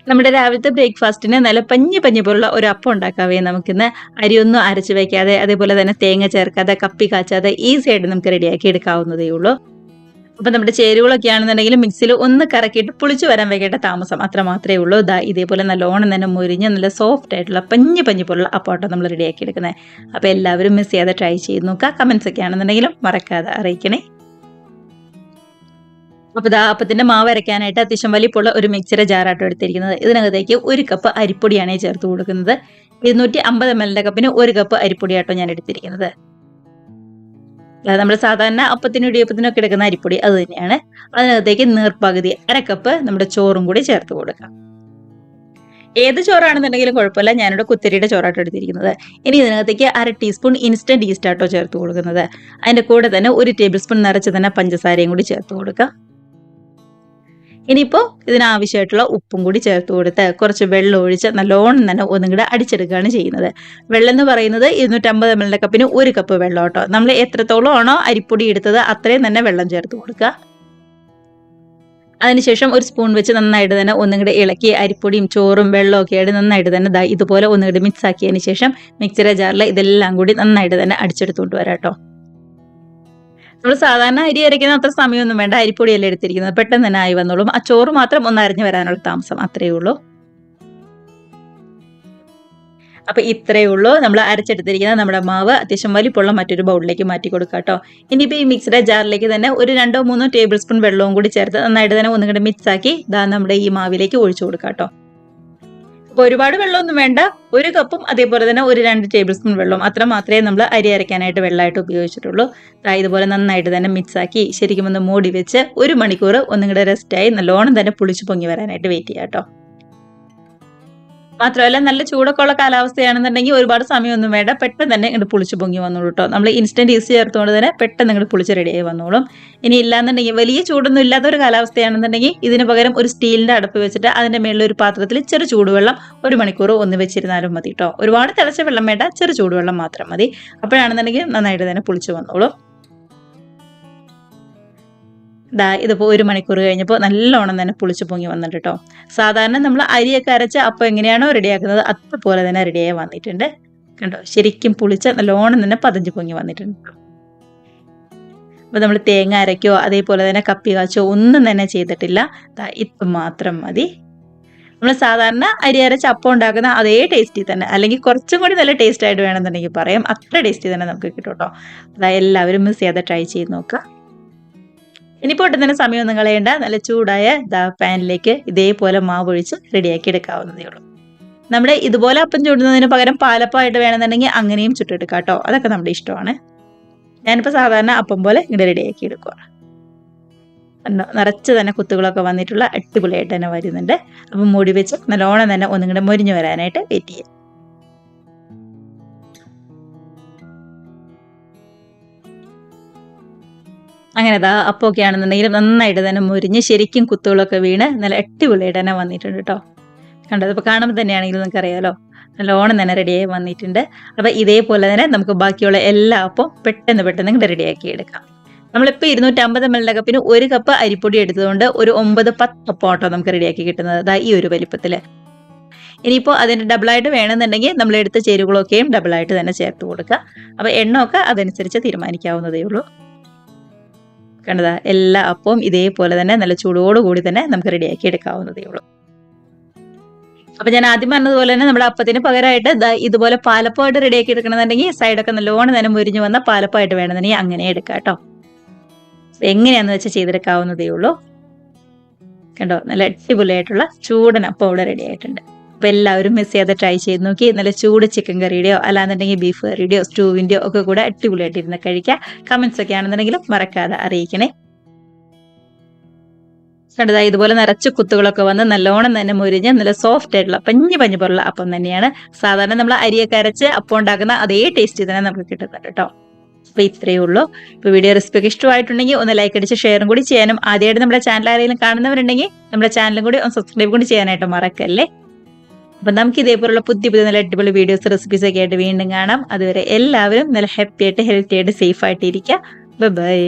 നമ്മുടെ രാവിലത്തെ ബ്രേക്ക്ഫാസ്റ്റിന് നല്ല പഞ്ഞി പോലുള്ള ഒരു അപ്പം ഉണ്ടാക്കാവേ നമുക്കിന്ന്. അരിയൊന്നും അരച്ച് വയ്ക്കാതെ അതേപോലെ തന്നെ തേങ്ങ ചേർക്കാതെ കപ്പി കാച്ചാതെ ഈസി ആയിട്ട് നമുക്ക് റെഡിയാക്കി എടുക്കാവുന്നതേ ഉള്ളൂ. അപ്പൊ നമ്മുടെ ചേരുവകളൊക്കെ ആണെന്നുണ്ടെങ്കിൽ മിക്സിയിൽ ഒന്ന് കറക്കിയിട്ട് പുളിച്ചു വരാൻ വെക്കേണ്ട താമസം അത്ര മാത്രമേ ഉള്ളൂ. ഇതേപോലെ നല്ലോണം തന്നെ മുരിഞ്ഞ് നല്ല സോഫ്റ്റ് ആയിട്ടുള്ള പഞ്ഞി പോലുള്ള അപ്പാട്ടോ നമ്മൾ റെഡിയാക്കി എടുക്കുന്നത്. അപ്പൊ എല്ലാവരും മിസ് ചെയ്യാതെ ട്രൈ ചെയ്ത് നോക്കുക. കമന്റ്സ് ഒക്കെ ആണെന്നുണ്ടെങ്കിലും മറക്കാതെ അറിയിക്കണേ. അപ്പോൾ അപ്പത്തിന്റെ മാവ് അരയ്ക്കാനായിട്ട് അത്യാവശ്യം വലിപ്പമുള്ള ഒരു മിക്സിയുടെ ജാറാട്ടോ എടുത്തിരിക്കുന്നത്. ഇതിനകത്തേക്ക് 1 കപ്പ് അരിപ്പൊടിയാണ് ചേർത്ത് കൊടുക്കുന്നത്. 250 ml കപ്പിന് 1 കപ്പ് അരിപ്പൊടിയാട്ടോ ഞാൻ എടുത്തിരിക്കുന്നത്. നമ്മൾ സാധാരണ അപ്പത്തിനും ഇടിയപ്പത്തിനൊക്കെ എടുക്കുന്ന അരിപ്പൊടി അത് തന്നെയാണ്. അതിനകത്തേക്ക് നേർപകുതി 1/2 കപ്പ് നമ്മുടെ ചോറും കൂടി ചേർത്ത് കൊടുക്കാം. ഏത് ചോറാണെന്നുണ്ടെങ്കിലും കുഴപ്പമില്ല. ഞാനിവിടെ കുത്തരിയുടെ ചോറാട്ടോ എടുത്തിരിക്കുന്നത്. ഇനി ഇതിനകത്തേക്ക് 1/2 ടീസ്പൂൺ ഇൻസ്റ്റന്റ് ഈസ്റ്റ് ആട്ടോ ചേർത്ത് കൊടുക്കുന്നത്. അതിന്റെ കൂടെ തന്നെ 1 ടേബിൾ സ്പൂൺ നിറച്ച് തന്നെ പഞ്ചസാരയും കൂടി ചേർത്ത് കൊടുക്കാം. ഇനിയിപ്പോൾ ഇതിനാവശ്യമായിട്ടുള്ള ഉപ്പും കൂടി ചേർത്ത് കൊടുത്ത് കുറച്ച് വെള്ളം ഒഴിച്ച് നല്ലോണം തന്നെ ഒന്നും കൂടെ അടിച്ചെടുക്കുകയാണ് ചെയ്യുന്നത്. വെള്ളം എന്ന് പറയുന്നത് 250 ml കപ്പിന് 1 കപ്പ് വെള്ളം കേട്ടോ. നമ്മൾ എത്രത്തോളം ആണോ അരിപ്പൊടി എടുത്തത് അത്രയും തന്നെ വെള്ളം ചേർത്ത് കൊടുക്കുക. അതിനുശേഷം ഒരു സ്പൂൺ വെച്ച് നന്നായിട്ട് തന്നെ ഒന്നും കൂടെ ഇളക്കി അരിപ്പൊടിയും ചോറും വെള്ളവും ഒക്കെ ആയിട്ട് നന്നായിട്ട് തന്നെ ഇതുപോലെ ഒന്നും കൂടി മിക്സ് ആക്കിയതിന് ശേഷം മിക്സിയുടെ ജാറിൽ ഇതെല്ലാം കൂടി നന്നായിട്ട് തന്നെ അടിച്ചെടുത്തുകൊണ്ട് വരാം കേട്ടോ. നമ്മൾ സാധാരണ അരി അരയ്ക്കുന്ന അത്ര സമയമൊന്നും വേണ്ട. അരിപ്പൊടിയല്ലേ എടുത്തിരിക്കുന്നത്, പെട്ടെന്ന് തന്നെ ആയി വന്നോളും. ആ ചോറ് മാത്രം ഒന്ന് അരഞ്ഞു വരാനുള്ള താമസം അത്രയേ ഉള്ളൂ. അപ്പൊ ഇത്രയേ ഉള്ളൂ. നമ്മൾ അരച്ചെടുത്തിരിക്കുന്ന നമ്മുടെ മാവ് അത്യാവശ്യം വലിപ്പമുള്ള മറ്റൊരു ബൗളിലേക്ക് മാറ്റി കൊടുക്കാം കേട്ടോ. ഇനിയിപ്പോൾ ഈ മിക്സിയുടെ ജാറിലേക്ക് തന്നെ ഒരു 2-3 ടേബിൾ സ്പൂൺ വെള്ളവും കൂടി ചേർത്ത് നന്നായിട്ട് തന്നെ ഒന്നും കൂടി മിക്സ് ആക്കി നമ്മുടെ ഈ മാവിലേക്ക് ഒഴിച്ചു കൊടുക്കാം കേട്ടോ. അപ്പോൾ ഒരുപാട് വെള്ളമൊന്നും വേണ്ട. 1 കപ്പും അതേപോലെ തന്നെ ഒരു 2 ടേബിൾ സ്പൂൺ വെള്ളവും അത്ര മാത്രമേ നമ്മൾ അരി അരയ്ക്കാനായിട്ട് വെള്ളമായിട്ട് ഉപയോഗിച്ചിട്ടുള്ളൂ. ഇതുപോലെ നന്നായിട്ട് തന്നെ മിക്സ് ആക്കി ശരിക്കും ഒന്ന് മൂടി വെച്ച് 1 മണിക്കൂർ ഒന്നും കൂടെ റെസ്റ്റായി നല്ലോണം തന്നെ പുളിച്ചു പൊങ്ങി വരാനായിട്ട് വെയിറ്റ് ചെയ്യാം കേട്ടോ. മാത്രമല്ല നല്ല ചൂടൊക്കെ ഉള്ള കാലാവസ്ഥയാണെന്നുണ്ടെങ്കിൽ ഒരുപാട് സമയമൊന്നും വേണ്ട, പെട്ടെന്ന് തന്നെ ഇങ്ങോട്ട് പുളിച്ച് പൊങ്ങി വന്നോളൂ കേട്ടോ. നമ്മൾ ഇൻസ്റ്റന്റ് ഈസ്റ്റ് ചേർത്തുകൊണ്ട് തന്നെ പെട്ടെന്ന് ഇങ്ങോട്ട് പുളിച്ച് റെഡിയായി വന്നോളും. ഇനി ഇല്ലാന്നുണ്ടെങ്കിൽ വലിയ ചൂടൊന്നും ഇല്ലാത്ത ഒരു കാലാവസ്ഥയാണെന്നുണ്ടെങ്കിൽ ഇതിന് പകരം ഒരു സ്റ്റീലിന്റെ അടുപ്പ് വെച്ചിട്ട് അതിന്റെ മേളിൽ ഒരു പാത്രത്തിൽ ചെറു ചൂടുവെള്ളം 1 മണിക്കൂർ ഒന്ന് വെച്ചിരുന്നാലും മതി കേട്ടോ. ഒരുപാട് തിളച്ച വെള്ളം വേണ്ട, ചെറു ചൂടുവെള്ളം മാത്രം മതി. അപ്പോഴാണെന്നുണ്ടെങ്കിൽ നന്നായിട്ട് തന്നെ പുളിച്ച് വന്നോളും. ഇതിപ്പോൾ 1 മണിക്കൂർ കഴിഞ്ഞപ്പോൾ നല്ലോണം തന്നെ പുളിച്ച് പൊങ്ങി വന്നിട്ട് കേട്ടോ. സാധാരണ നമ്മൾ അരിയൊക്കെ അരച്ച് അപ്പം എങ്ങനെയാണോ റെഡിയാക്കുന്നത് അതുപോലെ തന്നെ റെഡിയായി വന്നിട്ടുണ്ട് കണ്ടോ. ശരിക്കും പുളിച്ച് നല്ലോണം തന്നെ പതഞ്ഞ് പൊങ്ങി വന്നിട്ടുണ്ട്. അപ്പോൾ നമ്മൾ തേങ്ങ അരയ്ക്കോ അതേപോലെ തന്നെ കപ്പി കാച്ചോ ഒന്നും തന്നെ ചെയ്തിട്ടില്ല. ഇത് മാത്രം മതി. നമ്മൾ സാധാരണ അരി അരച്ച് അപ്പം ഉണ്ടാക്കുന്ന അതേ ടേസ്റ്റി തന്നെ, അല്ലെങ്കിൽ കുറച്ചും കൂടി നല്ല ടേസ്റ്റ് ആയിട്ട് വേണമെന്നുണ്ടെങ്കിൽ പറയാം. അത്ര ടേസ്റ്റി തന്നെ നമുക്ക് കിട്ടും കേട്ടോ. എല്ലാവരും മിസ് ചെയ്യാതെ ട്രൈ ചെയ്ത് നോക്കുക. ഇനിയിപ്പോൾ ഒട്ടും തന്നെ സമയമൊന്നും കളയേണ്ട. നല്ല ചൂടായ പാനിലേക്ക് ഇതേപോലെ മാവ് ഒഴിച്ച് റെഡിയാക്കി എടുക്കാവുന്നതേ ഉള്ളൂ. നമ്മുടെ ഇതുപോലെ അപ്പം ചുടുന്നതിന് പകരം പാലപ്പമായിട്ട് വേണമെന്നുണ്ടെങ്കിൽ അങ്ങനെയും ചുട്ടെടുക്കാം കേട്ടോ. അതൊക്കെ നമ്മുടെ ഇഷ്ടമാണ്. ഞാനിപ്പോൾ സാധാരണ അപ്പം പോലെ ഇങ്ങനെ റെഡിയാക്കി എടുക്കുക. നിറച്ച് തന്നെ കുത്തുകളൊക്കെ വന്നിട്ടുള്ള അടിപൊളിയായിട്ട് തന്നെ വരുന്നുണ്ട്. അപ്പം മൂടി വെച്ച് നല്ലോണം തന്നെ ഒന്നും കൂടെ മൊരിഞ്ഞു വരാനായിട്ട് വെയിറ്റ് ചെയ്യാം. അങ്ങനെ അപ്പമൊക്കെ ആണെന്നുണ്ടെങ്കിലും നന്നായിട്ട് തന്നെ മുരിഞ്ഞ് ശരിക്കും കുത്തുകളൊക്കെ വീണ് നല്ല അടിപൊളിയായിട്ട് തന്നെ വന്നിട്ടുണ്ട് കേട്ടോ. കണ്ടത് ഇപ്പോൾ കാണുമ്പോൾ തന്നെയാണെങ്കിലും നിങ്ങൾക്ക് അറിയാമല്ലോ നല്ലോണം തന്നെ റെഡിയായി വന്നിട്ടുണ്ട്. അപ്പോൾ ഇതേപോലെ തന്നെ നമുക്ക് ബാക്കിയുള്ള എല്ലാ അപ്പവും പെട്ടെന്ന് ഇങ്ങോട്ട് റെഡിയാക്കി എടുക്കാം. നമ്മളിപ്പോൾ 250 ml കപ്പിന് 1 കപ്പ് അരിപ്പൊടി എടുത്തതുകൊണ്ട് ഒരു 9-10 അപ്പം ആട്ടോ നമുക്ക് റെഡിയാക്കി കിട്ടുന്നത് ഈ ഒരു വലിപ്പത്തിൽ. ഇനിയിപ്പോൾ അതിൻ്റെ ഡബിളായിട്ട് വേണമെന്നുണ്ടെങ്കിൽ നമ്മൾ എടുത്ത ചേരുവകളൊക്കെയും ഡബിളായിട്ട് തന്നെ ചേർത്ത് കൊടുക്കുക. അപ്പോൾ എണ്ണമൊക്കെ അതനുസരിച്ച് തീരുമാനിക്കാവുന്നതേ ഉള്ളൂ. കണ്ടതാ എല്ലാ അപ്പവും ഇതേപോലെ തന്നെ നല്ല ചൂടോടുകൂടി തന്നെ നമുക്ക് റെഡിയാക്കി എടുക്കാവുന്നതേ ഉള്ളൂ. അപ്പൊ ഞാൻ ആദ്യം പറഞ്ഞതുപോലെ തന്നെ നമ്മുടെ അപ്പത്തിന് പകരമായിട്ട് ഇതുപോലെ പാലപ്പമായിട്ട് റെഡിയാക്കി എടുക്കണമെന്നുണ്ടെങ്കിൽ സൈഡൊക്കെ നല്ലോണം തന്നെ മുരിഞ്ഞു വന്ന പാലപ്പമായിട്ട് വേണമെന്നുണ്ടെങ്കിൽ അങ്ങനെ എടുക്കാം കേട്ടോ. എങ്ങനെയാണെന്ന് വെച്ചാൽ ചെയ്തെടുക്കാവുന്നതേ ഉള്ളൂ. കണ്ടോ നല്ല അടിപൊളിയായിട്ടുള്ള ചൂടൻ അപ്പം ഇവിടെ റെഡി ആയിട്ടുണ്ട്. അപ്പോൾ എല്ലാവരും മിസ് ചെയ്യാതെ ട്രൈ ചെയ്ത് നോക്കി. നല്ല ചൂട് ചിക്കൻ കറിയുടെയോ അല്ലാന്നുണ്ടെങ്കിൽ ബീഫ് കറിയുടെയോ സ്റ്റൂവിൻ്റെയോ ഒക്കെ കൂടെ അടിപൊളിയായിട്ട് ഇരുന്ന് കഴിക്കുക. കമൻസ് ഒക്കെ ആണെന്നുണ്ടെങ്കിലും മറക്കാതെ അറിയിക്കണേ. കണ്ടതാ ഇതുപോലെ നിറച്ച് കുത്തുകളൊക്കെ വന്ന് നല്ലോണം തന്നെ മുരിഞ്ഞ് നല്ല സോഫ്റ്റ് ആയിട്ടുള്ള പഞ്ഞി പോലുള്ള അപ്പം തന്നെയാണ്. സാധാരണ നമ്മൾ അരിയൊക്കെ അരച്ച് അപ്പം ഉണ്ടാക്കുന്ന അതേ ടേസ്റ്റ് തന്നെ നമുക്ക് കിട്ടുന്നുണ്ട് കേട്ടോ. അപ്പോൾ ഇത്രയേ ഉള്ളൂ. ഇപ്പോൾ വീഡിയോ റെസിപ്പി ഒക്കെ ഇഷ്ടമായിട്ടുണ്ടെങ്കിൽ ഒന്ന് ലൈക്ക് അടിച്ച് ഷെയറും കൂടി ചെയ്യാനും, ആദ്യമായിട്ട് നമ്മുടെ ചാനൽ ആരെങ്കിലും കാണുന്നവരുണ്ടെങ്കിൽ നമ്മുടെ ചാനലും കൂടി ഒന്ന് സബ്സ്ക്രൈബ് കൂടി ചെയ്യാനായിട്ട് മറക്കല്ലേ. അപ്പം നമുക്ക് ഇതേപോലുള്ള പുതിയ നല്ല അടിപൊളി വീഡിയോസ് റെസിപ്പീസ് ഒക്കെ ആയിട്ട് വീണ്ടും കാണാം. അതുവരെ എല്ലാവരും നല്ല ഹാപ്പി ആയിട്ട് ഹെൽത്തി ആയിട്ട് സേഫ് ആയിട്ട് ഇരിക്കുക. ബൈ.